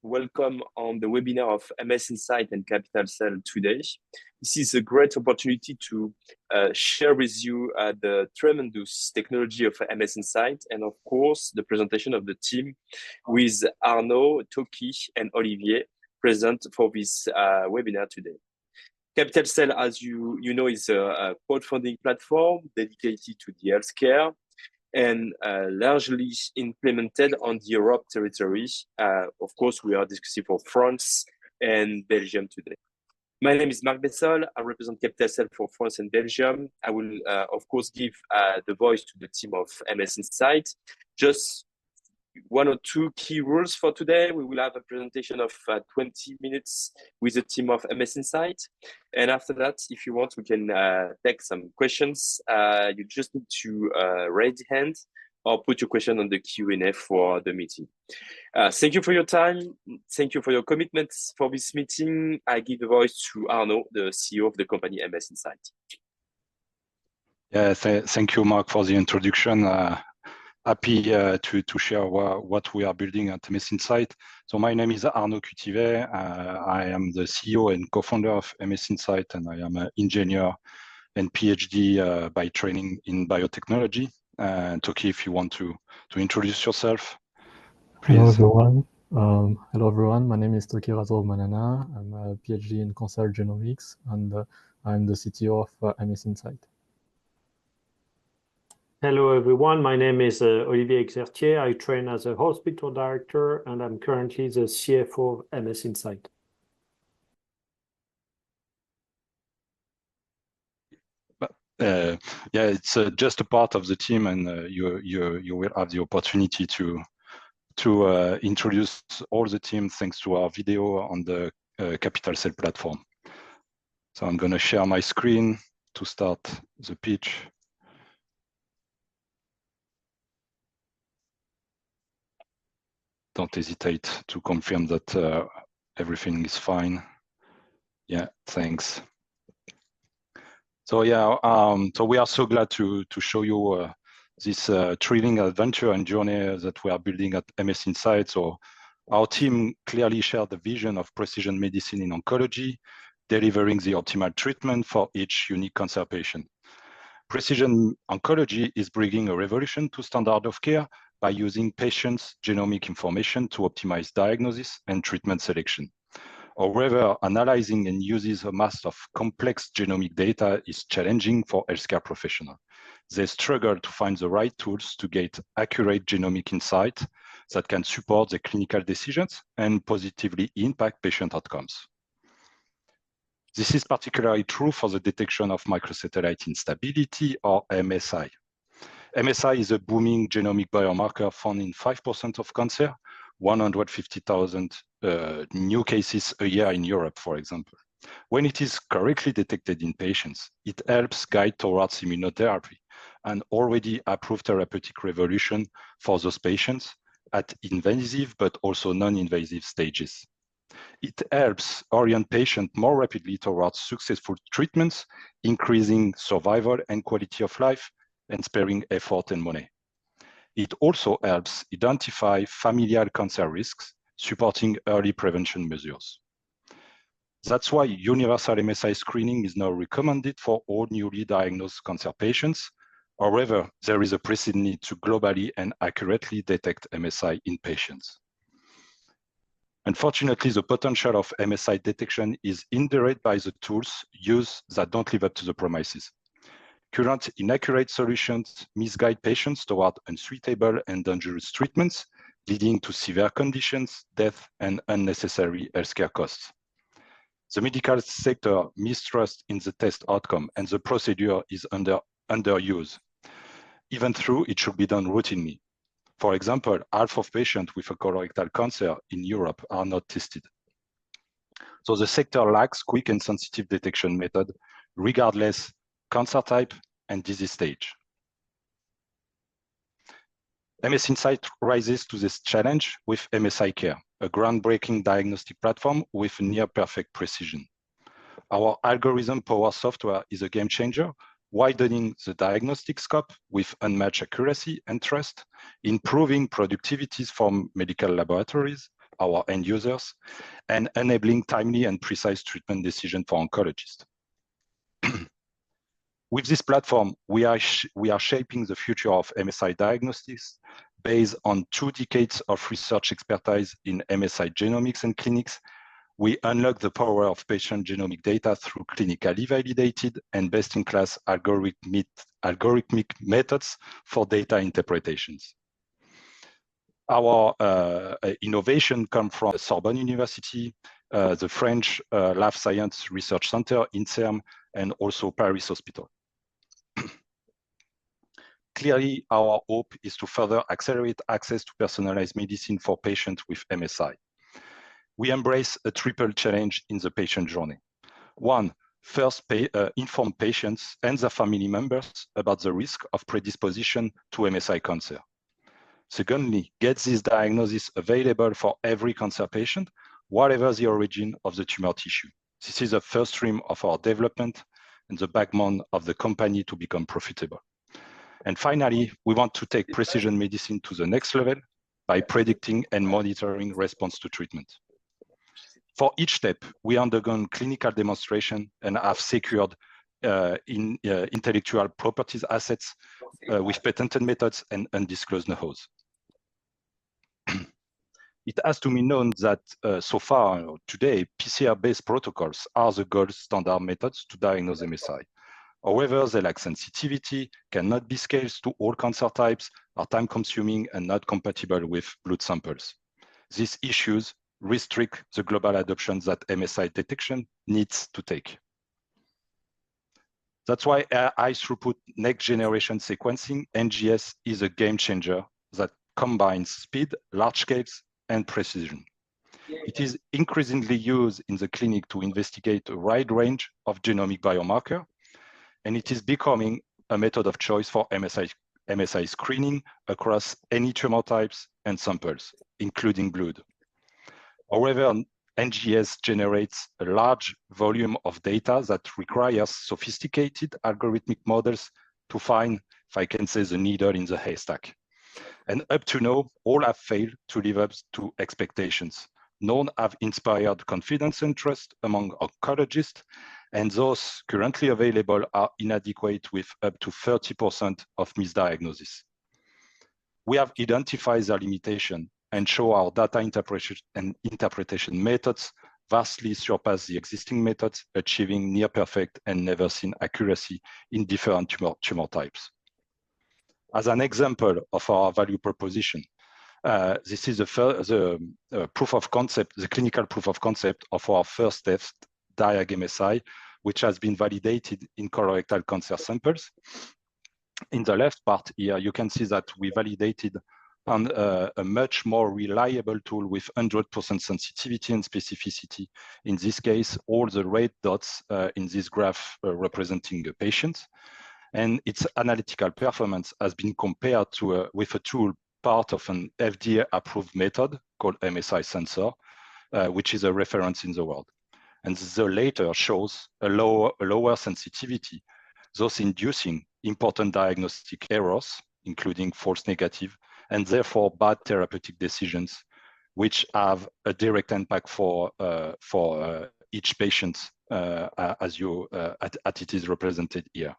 Welcome on the webinar of MSInsight and Capital Cell today. This is a great opportunity to share with you the tremendous technology of MSInsight and, of course, the presentation of the team with Arnaud, Toki, and Olivier present for this webinar today. Capital Cell, as you know, is a crowdfunding platform dedicated to the healthcare and largely implemented on the Europe territory. Of course, we are discussing for France and Belgium today. My name is Marc Bessol. I represent Capital Cell for France and Belgium. I will, of course, give the voice to the team of MSInsight. Just one or two key rules for today. We will have a presentation of 20 minutes with the team of MSInsight. And after that, if you want, we can take some questions. You just need to raise your hand or put your question on the Q&A for the meeting. Thank you for your time. Thank you for your commitments for this meeting. I give the voice to Arnaud, the CEO of the company MSInsight. Yeah, thank you, Mark, for the introduction. Happy to share what we are building at MSInsight. So my name is Arnaud Cutivet. I am the CEO and co-founder of MSInsight, and I am an engineer and PhD by training in biotechnology. Toki, if you want to introduce yourself, please. Hello everyone. My name is Toki Manana. I'm a PhD in cancer genomics, and I'm the CTO of MSInsight. Hello everyone, my name is Olivier Exertier. I train as a hospital director and I'm currently the CFO of MSInsight. Yeah, it's just a part of the team, and you will have the opportunity to introduce all the team thanks to our video on the Capital Cell platform. So I'm going to share my screen to start the pitch. Don't hesitate to confirm that everything is fine. Yeah, thanks. So yeah, so we are so glad to show you this thrilling adventure and journey that we are building at MSInsight. So our team clearly shared the vision of precision medicine in oncology, delivering the optimal treatment for each unique cancer patient. Precision oncology is bringing a revolution to standard of care by using patients' genomic information to optimize diagnosis and treatment selection. However, analyzing and using a mass of complex genomic data is challenging for healthcare professionals. They struggle to find the right tools to get accurate genomic insight that can support the clinical decisions and positively impact patient outcomes. This is particularly true for the detection of microsatellite instability, or MSI. MSI is a booming genomic biomarker found in 5% of cancer, 150,000 new cases a year in Europe, for example. When it is correctly detected in patients, it helps guide towards immunotherapy, an already approved therapeutic revolution for those patients at invasive but also non-invasive stages. It helps orient patients more rapidly towards successful treatments, increasing survival and quality of life, and sparing effort and money. It also helps identify familial cancer risks, supporting early prevention measures. That's why universal MSI screening is now recommended for all newly diagnosed cancer patients. However, there is a pressing need to globally and accurately detect MSI in patients. Unfortunately, the potential of MSI detection is hindered by the tools used that don't live up to the promises. Current inaccurate solutions misguide patients toward unsuitable and dangerous treatments, leading to severe conditions, death, and unnecessary healthcare costs. The medical sector mistrusts in the test outcome, and the procedure is underused, even though it should be done routinely. For example, half of patients with a colorectal cancer in Europe are not tested. So the sector lacks quick and sensitive detection method, regardless cancer type and disease stage. MSInsight rises to this challenge with MSIcare, a groundbreaking diagnostic platform with near-perfect precision. Our algorithm-powered software is a game changer, widening the diagnostic scope with unmatched accuracy and trust, improving productivities for medical laboratories, our end users, and enabling timely and precise treatment decision for oncologists. With this platform, we are shaping the future of MSI diagnostics based on 2 decades of research expertise in MSI genomics and clinics. We unlock the power of patient genomic data through clinically validated and best-in-class algorithmic methods for data interpretations. Our innovation comes from the Sorbonne University, the French Life Science Research Center, INSERM, and also Paris Hospital. Clearly, our hope is to further accelerate access to personalized medicine for patients with MSI. We embrace a triple challenge in the patient journey. 1, first, inform patients and their family members about the risk of predisposition to MSI cancer. Secondly, get this diagnosis available for every cancer patient, whatever the origin of the tumor tissue. This is the first stream of our development and the backbone of the company to become profitable. And finally, we want to take precision medicine to the next level by predicting and monitoring response to treatment. For each step, we undergone clinical demonstration and have secured intellectual properties assets with patented methods and undisclosed know-hows. It has to be known that so far today, PCR-based protocols are the gold standard methods to diagnose MSI. However, they lack sensitivity, cannot be scaled to all cancer types, are time-consuming and not compatible with blood samples. These issues restrict the global adoption that MSI detection needs to take. That's why high-throughput next-generation sequencing, NGS, is a game changer that combines speed, large scales, and precision. It is increasingly used in the clinic to investigate a wide range of genomic biomarkers, and it is becoming a method of choice for MSI screening across any tumor types and samples, including blood. However, NGS generates a large volume of data that requires sophisticated algorithmic models to find, if I can say, the needle in the haystack. And up to now, all have failed to live up to expectations. None have inspired confidence and trust among oncologists, and those currently available are inadequate with up to 30% of misdiagnosis. We have identified their limitation and show our data interpretation methods vastly surpass the existing methods, achieving near perfect and never seen accuracy in different tumor types. As an example of our value proposition, this is the proof of concept, the clinical proof of concept of our first test, DiagMSI, which has been validated in colorectal cancer samples. In the left part here, you can see that we validated on a much more reliable tool with 100% sensitivity and specificity. In this case, all the red dots in this graph representing a patient. And its analytical performance has been compared to with a tool part of an FDA-approved method called MSI sensor, which is a reference in the world. And the latter shows a lower sensitivity, thus inducing important diagnostic errors, including false negative, and therefore bad therapeutic decisions, which have a direct impact for each patient as it is represented here.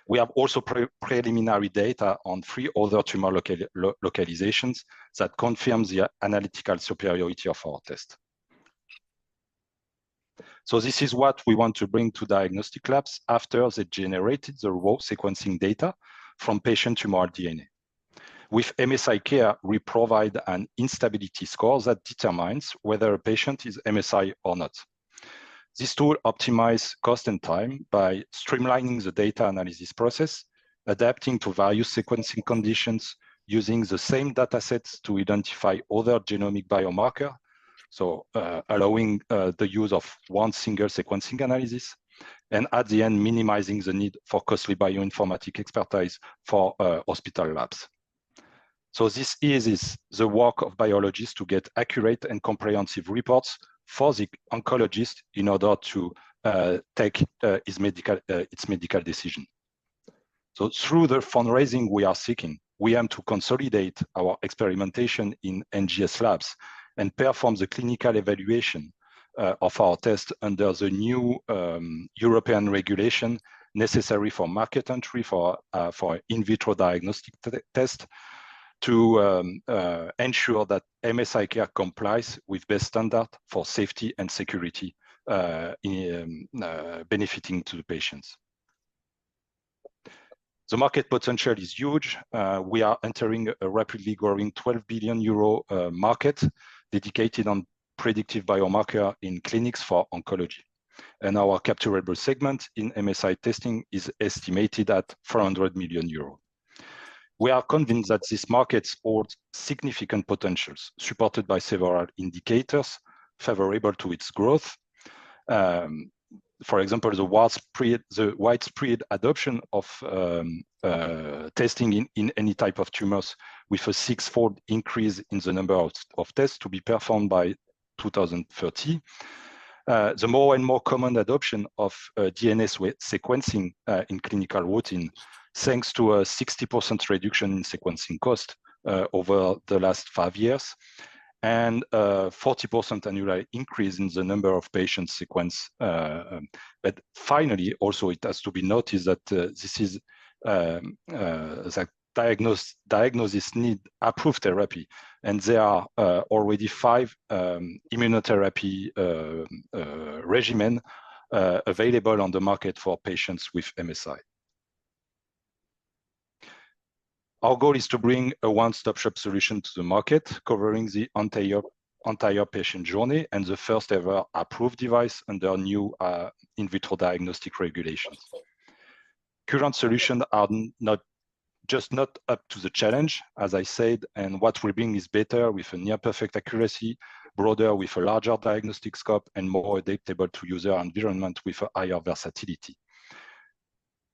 We have also preliminary data on 3 other tumor localizations that confirms the analytical superiority of our test. So this is what we want to bring to diagnostic labs after they generated the raw sequencing data from patient tumoral DNA. With MSIcare, we provide an instability score that determines whether a patient is MSI or not. This tool optimizes cost and time by streamlining the data analysis process, adapting to various sequencing conditions, using the same data sets to identify other genomic biomarkers, so allowing the use of one single sequencing analysis, and at the end, minimizing the need for costly bioinformatic expertise for hospital labs. So this is the work of biologists to get accurate and comprehensive reports for the oncologist in order to take its medical decision. So through the fundraising we are seeking, we aim to consolidate our experimentation in NGS labs and perform the clinical evaluation of our test under the new European regulation necessary for market entry for in vitro diagnostic test to ensure that MSIcare complies with best standard for safety and security benefiting to the patients. The market potential is huge. We are entering a rapidly growing 12 billion euro market dedicated on predictive biomarker in clinics for oncology. And our capturable segment in MSI testing is estimated at 400 million euro. We are convinced that this market holds significant potentials, supported by several indicators favorable to its growth. For example, the widespread adoption of testing in any type of tumors, with a 6-fold increase in the number of tests to be performed by 2030. The more and more common adoption of DNA sequencing in clinical routine, thanks to a 60% reduction in sequencing cost over the last 5 years, and 40% annual increase in the number of patients sequenced. But finally, also it has to be noticed that this is that diagnosis need approved therapy, and there are already 5 immunotherapy regimen available on the market for patients with MSI. Our goal is to bring a one-stop shop solution to the market, covering the entire patient journey and the first ever approved device under new in vitro diagnostic regulations. Current solutions are not up to the challenge, as I said, and what we bring is better with a near perfect accuracy, broader with a larger diagnostic scope, and more adaptable to user environment with a higher versatility.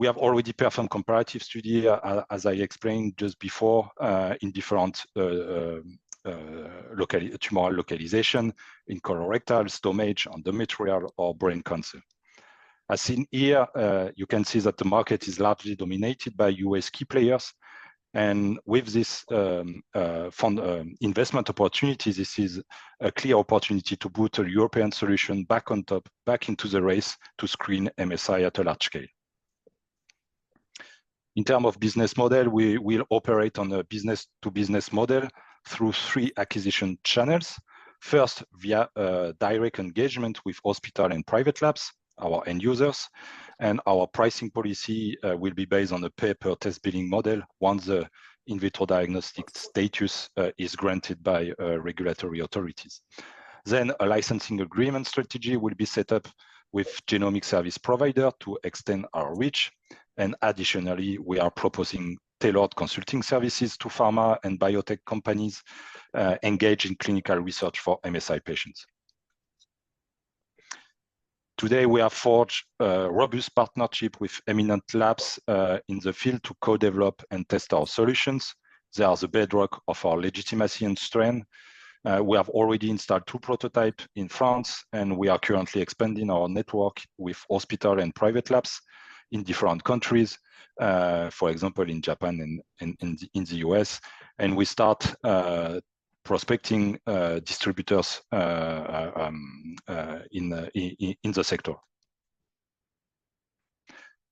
We have already performed comparative study, as I explained just before, in different tumoral localization in colorectal, stomach, endometrial, or brain cancer. As seen here, you can see that the market is largely dominated by US key players. And with this investment opportunity, this is a clear opportunity to put a European solution back on top, back into the race to screen MSI at a large scale. In terms of business model, we will operate on a business-to-business model through 3 acquisition channels. First, via direct engagement with hospital and private labs, our end users, and our pricing policy will be based on a pay-per-test billing model once the in vitro diagnostic status is granted by regulatory authorities. Then a licensing agreement strategy will be set up with genomic service provider to extend our reach. And additionally, we are proposing tailored consulting services to pharma and biotech companies engaged in clinical research for MSI patients. Today, we have forged a robust partnership with eminent labs in the field to co-develop and test our solutions. They are the bedrock of our legitimacy and strength. We have already installed 2 prototypes in France, and we are currently expanding our network with hospital and private labs in different countries, for example, in Japan and in the US. And we start prospecting distributors in the sector.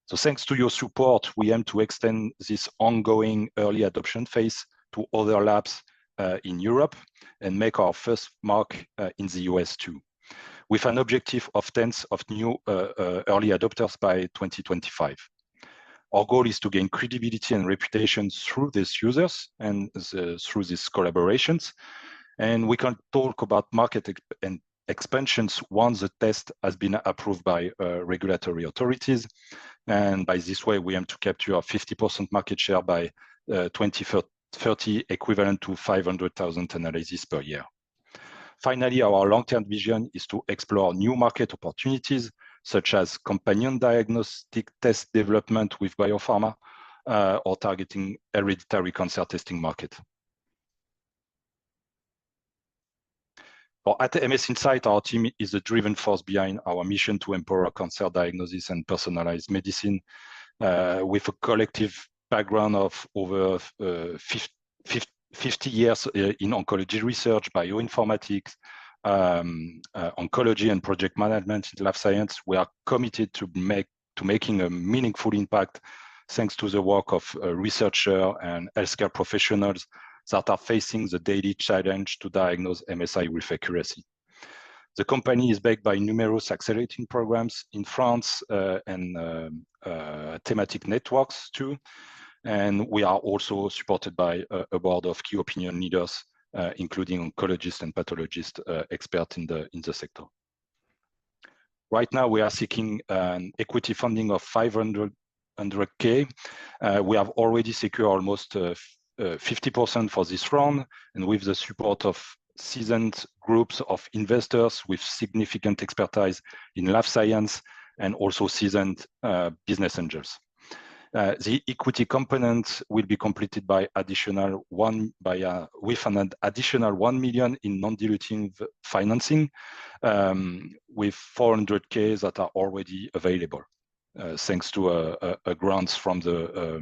So thanks to your support, we aim to extend this ongoing early adoption phase to other labs in Europe and make our first mark in the US too, with an objective of tens of new early adopters by 2025. Our goal is to gain credibility and reputation through these users and through these collaborations. And we can talk about market expansions once the test has been approved by regulatory authorities. And by this way, we aim to capture a 50% market share by 2030, equivalent to 500,000 analyses per year. Finally, our long-term vision is to explore new market opportunities, such as companion diagnostic test development with biopharma or targeting hereditary cancer testing market. At MSInsight, our team is the driving force behind our mission to empower cancer diagnosis and personalized medicine with a collective background of over 50 years in oncology research, bioinformatics, oncology and project management in life science. We are committed to making a meaningful impact thanks to the work of researchers and healthcare professionals that are facing the daily challenge to diagnose MSI with accuracy. The company is backed by numerous accelerating programs in France and thematic networks too. And we are also supported by a board of key opinion leaders, including oncologists and pathologists experts in the sector. Right now, we are seeking an equity funding of 500K. We have already secured almost 50% for this round, and with the support of seasoned groups of investors with significant expertise in life science and also seasoned business angels. The equity component will be completed by with an additional 1 million in non-dilutive financing, with 400K that are already available, thanks to a grants from the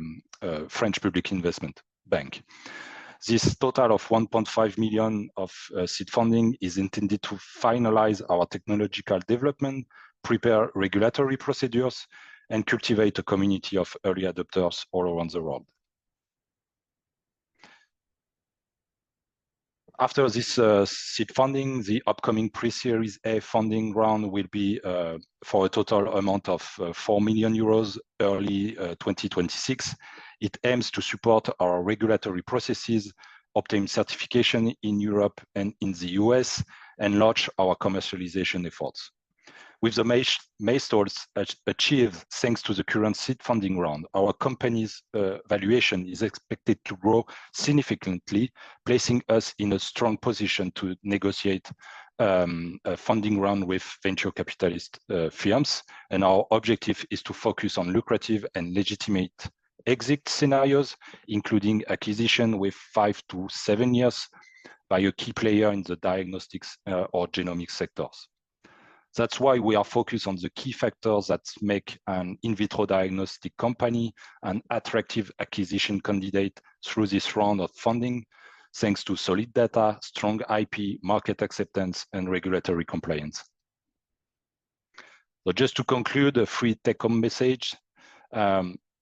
French Public Investment Bank. This total of 1.5 million of seed funding is intended to finalize our technological development, prepare regulatory procedures, and cultivate a community of early adopters all around the world. After this seed funding, the upcoming pre-series A funding round will be for a total amount of 4 million euros early 2026. It aims to support our regulatory processes, obtain certification in Europe and in the US, and launch our commercialization efforts. With the milestones achieved thanks to the current seed funding round, our company's valuation is expected to grow significantly, placing us in a strong position to negotiate a funding round with venture capitalist firms. And our objective is to focus on lucrative and legitimate exit scenarios, including acquisition with 5 to 7 years by a key player in the diagnostics or genomics sectors. That's why we are focused on the key factors that make an in vitro diagnostic company an attractive acquisition candidate through this round of funding, thanks to solid data, strong IP, market acceptance, and regulatory compliance. So just to conclude, a free take-home message.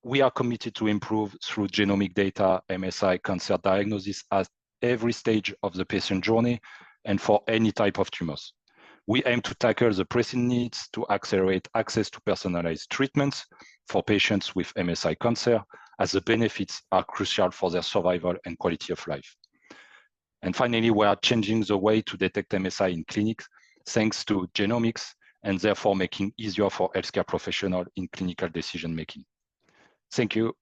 We are committed to improve through genomic data MSI cancer diagnosis at every stage of the patient journey and for any type of tumors. We aim to tackle the pressing needs to accelerate access to personalized treatments for patients with MSI cancer, as the benefits are crucial for their survival and quality of life. And finally, we are changing the way to detect MSI in clinics thanks to genomics, and therefore making easier for healthcare professionals in clinical decision-making. Thank you.